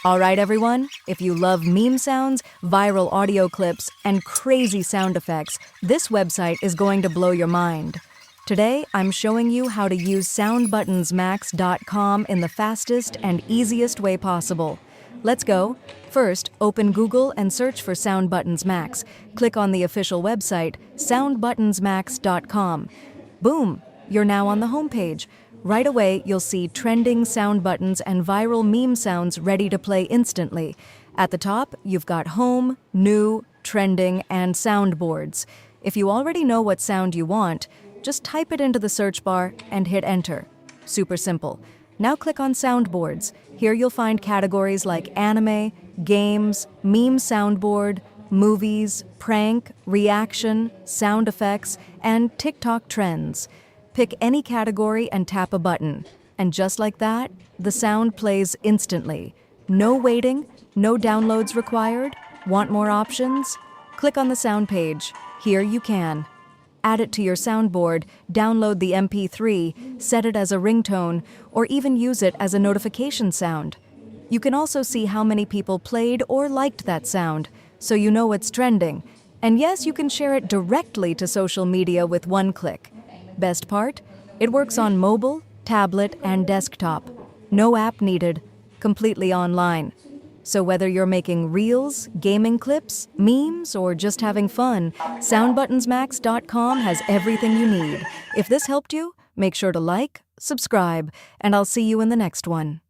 All right, everyone, if you love meme sounds, viral audio clips, and crazy sound effects, this website is going to blow your mind. Today, I'm showing you how to use soundbuttonsmax.com in the fastest and easiest way possible. Let's go. First, open Google and search for Sound Buttons Max. Click on the official website, soundbuttonsmax.com. Boom! You're now on the homepage. Right away, you'll see trending sound buttons and viral meme sounds ready to play instantly. At the top, you've got Home, New, Trending, and Soundboards. If you already know what sound you want, just type it into the search bar and hit Enter. Super simple. Now click on Soundboards. Here you'll find categories like anime, games, meme soundboard, movies, prank, reaction, sound effects, and TikTok trends. Pick any category and tap a button. And just like that, the sound plays instantly. No waiting, no downloads required. Want more options? Click on the sound page. Here you can. Add it to your soundboard, download the MP3, set it as a ringtone, or even use it as a notification sound. You can also see how many people played or liked that sound, so you know what's trending. And yes, you can share it directly to social media with one click. Best part? It works on mobile, tablet, and desktop. No app needed. Completely online. So whether you're making reels, gaming clips, memes, or just having fun, soundbuttonsmax.com has everything you need. If this helped you, make sure to like, subscribe, and I'll see you in the next one.